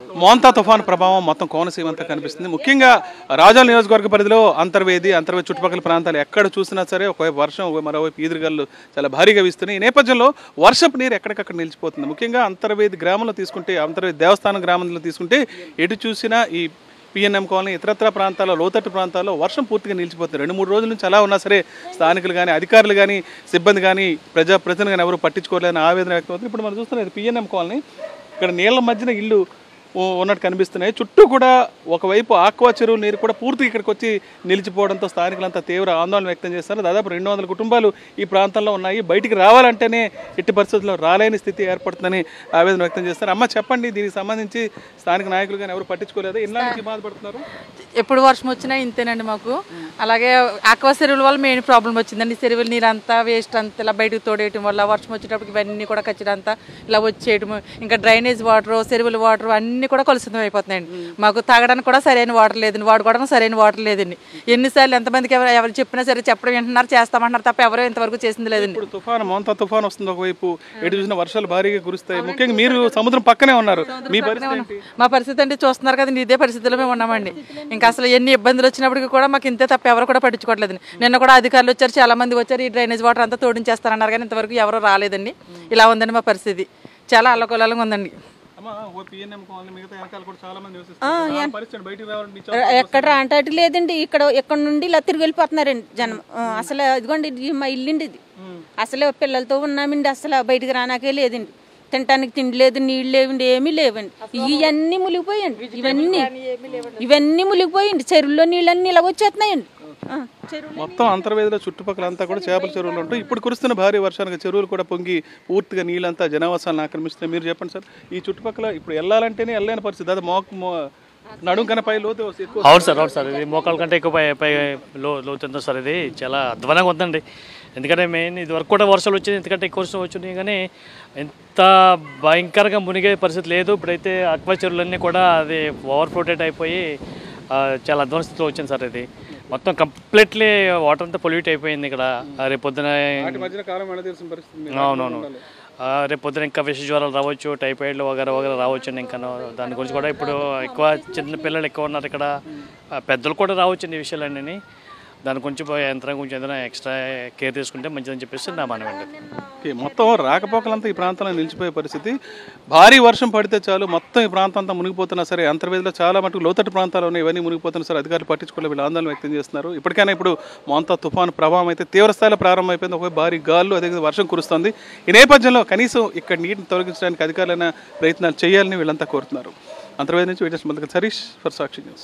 మోంతా తుఫాను ప్రభావం మొత్తం కోనసీమ అంతా కనిపిస్తుంది. ముఖ్యంగా రాజోల్ నియోజకవర్గ పరిధిలో అంతర్వేది చుట్టుపక్కల ప్రాంతాలు ఎక్కడ చూసినా సరే ఒకవైపు వర్షం, మరోవైపు ఈదురుగాలు చాలా భారీగా వీస్తున్నాయి. ఈ నేపథ్యంలో వర్షపు నీరు ఎక్కడికక్కడ నిలిచిపోతుంది. ముఖ్యంగా అంతర్వేది గ్రామంలో తీసుకుంటే, అంతర్వేది దేవస్థానం గ్రామంలో తీసుకుంటే ఎటు చూసినా ఈ పిఎన్ఎం కాలనీ ఇతరత్ర ప్రాంతాల్లో, లోతట్టు ప్రాంతాల్లో వర్షం పూర్తిగా నిలిచిపోతుంది. 2-3 రోజుల నుంచి అలా ఉన్నా సరే స్థానికులు కానీ, అధికారులు కానీ, సిబ్బంది కానీ, ప్రజాప్రతినిధులు కానీ ఎవరు పట్టించుకోలేదని ఆవేదన వ్యక్తమవుతుంది. ఇప్పుడు మనం చూస్తున్నది పిఎన్ఎం కాలనీ. ఇక్కడ నీళ్ల మధ్యన ఇల్లు ఉన్నట్టు కనిపిస్తున్నాయి. చుట్టూ కూడా ఒకవైపు ఆక్వా చెరువు నీరు కూడా పూర్తిగా ఇక్కడికి వచ్చి నిలిచిపోవడంతో స్థానికులంతా తీవ్ర ఆందోళన వ్యక్తం చేస్తారు. దాదాపు 200 కుటుంబాలు ఈ ప్రాంతంలో ఉన్నాయి. బయటికి రావాలంటేనే ఎట్టి పరిస్థితుల్లో రాలేని స్థితి ఏర్పడుతుందని ఆవేదన వ్యక్తం చేస్తారు. అమ్మ చెప్పండి, దీనికి సంబంధించి స్థానిక నాయకులు కానీ ఎవరు పట్టించుకోలేదు. ఇళ్ళకి బాధపడుతున్నారు. ఎప్పుడు వర్షం వచ్చినా ఇంతేనండి మాకు. అలాగే ఆక్వా చెరువుల వల్ల మెయిన్ ప్రాబ్లం వచ్చిందండి. చెరువుల నీరు అంతా వేస్ట్ అంతా ఇలా బయటకు తోడేయటం వల్ల వర్షం వచ్చేటప్పటికి ఇవన్నీ కూడా ఖచ్చితంగా ఇలా వచ్చేయటం, ఇంకా డ్రైనేజ్ వాటర్, చెరువుల వాటర్ అన్నీ కూడా కలుషితం అయిపోతున్నాయండి. మాకు తాగడానికి కూడా సరైన వాటర్ లేదండి, వాడుకోవడానికి సరైన వాటర్ లేదండి. ఎన్నిసార్లు ఎంతమందికి ఎవరు చెప్పినా సరే చెప్పడం వింటున్నారు, చేస్తామంటున్నారు తప్ప ఎవరో ఇంతవరకు చేసింది లేదండి. ఇప్పుడు తుఫాను, మోంతా తుఫాను వస్తుంది. ఒకవైపు ఎటు చూసిన వర్షాలు భారీగా కురుస్తాయి. ముఖ్యంగా మీరు సముద్రం పక్కనే ఉన్నారు. మీ పరిస్థితి, మా పరిస్థితి అంటే చూస్తున్నారు కదండి, ఇదే పరిస్థితిలో మేము ఉన్నామండి. ఇంకా అసలు ఎన్ని ఇబ్బందులు వచ్చినప్పటికీ కూడా మాకు ఇంతే తప్ప ఎవరు కూడా పట్టించుకోవట్లేదు. నిన్న కూడా అధికారులు వచ్చారు, చాలా మంది వచ్చారు, ఈ డ్రైనేజ్ వాటర్ అంతా తోడించేస్తారన్నారు కానీ ఇంతవరకు ఎవరు రాలేదండి. ఇలా ఉందండి మా పరిస్థితి, చాలా అల్లకొల్లంగా ఉందండి. ఎక్కడ అంటే అటు లేదండి, ఇక్కడ నుండి ఇలా తిరిగి వెళ్ళిపోతున్నారండి జనం. అసలు ఇదిగోండి మా ఇల్లుండి ఇది. అసలు పిల్లలతో ఉన్నామండి, అసలు బయటికి రానాకే లేదండి. తినటానికి తిండి లేదు, నీళ్ళు లేవండి, ఏమీ లేవండి. ఇవన్నీ మునిగిపోయండి, ఇవన్నీ మునిగిపోయండి. చెరువుల్లో నీళ్ళన్నీ ఇలా వచ్చేస్తున్నాయండి. మొత్తం అంతర్వేదిలో చుట్టుపక్కల అంతా కూడా చేపల చెరువులు ఉంటాయి. ఇప్పుడు కురుస్తున్న భారీ వర్షానికి చెరువులు కూడా పొంగి పూర్తిగా నీళ్ళంతా జనావాసాలను ఆక్రమిస్తున్నాయి. మీరు చెప్పండి సార్, ఈ చుట్టుపక్కల ఇప్పుడు వెళ్ళాలంటేనే వెళ్ళలేని పరిస్థితి. అది నడుము కన్నా పై లోతు ఎక్కువ. అవును సార్, ఇది మోకాల కంటే ఎక్కువ పై లోతు సార్. ఇది చాలా అధ్వానంగా ఉందండి. ఎందుకంటే మెయిన్ ఇది వరకు కూడా వర్షాలు వచ్చింది, ఎందుకంటే ఎక్కువ వర్షం వచ్చినాయి కానీ ఎంత భయంకరంగా మునిగే పరిస్థితి లేదు. ఇప్పుడైతే ఆక్వా చెరువులన్నీ కూడా అది ఓవర్ ఫ్లోటెడ్ అయిపోయి చాలా అధ్వాన స్థితిలో వచ్చింది సార్. ఇది మొత్తం కంప్లీట్లీ వాటర్ అంతా పొల్యూట్ అయిపోయింది ఇక్కడ. రేపు పొద్దున అవునవును, రేపు పొద్దున ఇంకా విష జ్వరాలు రావచ్చు, టైఫాయిడ్లు వగేరా రావచ్చు అండి. ఇంకా దాని గురించి కూడా ఇప్పుడు ఎక్కువ చిన్న పిల్లలు ఎక్కువ ఉన్నారు ఇక్కడ, పెద్దలు కూడా రావచ్చండి ఈ విషయాలన్నీ. దాని గురించి యంత్రం గురించి ఏదైనా ఎక్స్ట్రా కేర్ తీసుకుంటే మంచిదని చెప్పేసి నా మనమండి. మొత్తం రాకపోకలంతా ఈ ప్రాంతంలో నిలిచిపోయే పరిస్థితి. భారీ వర్షం పడితే చాలు మొత్తం ఈ ప్రాంతం అంతా మునిగిపోతున్నా సరే, అంతర్వేదిలో చాలా మటుకు లోతట్టు ప్రాంతాలు ఉన్నాయి, ఇవన్నీ మునిగిపోతున్నా సరే అధికారులు పట్టించుకోలే, వీళ్ళు ఆందోళన వ్యక్తం చేస్తున్నారు. ఇప్పటికైనా ఇప్పుడు మోంతా తుఫాను ప్రభావం అయితే తీవ్రస్థాయిలో ప్రారంభమైపోయింది. ఒక భారీ గాలు, అదే వర్షం కురుస్తుంది. ఈ నేపథ్యంలో కనీసం ఇక్కడ నీటిని తొలగించడానికి అధికారులైన ప్రయత్నాలు చేయాలని వీళ్ళంతా కోరుతున్నారు. అంతర్వేది నుంచి videos Sirish for Sakshi news.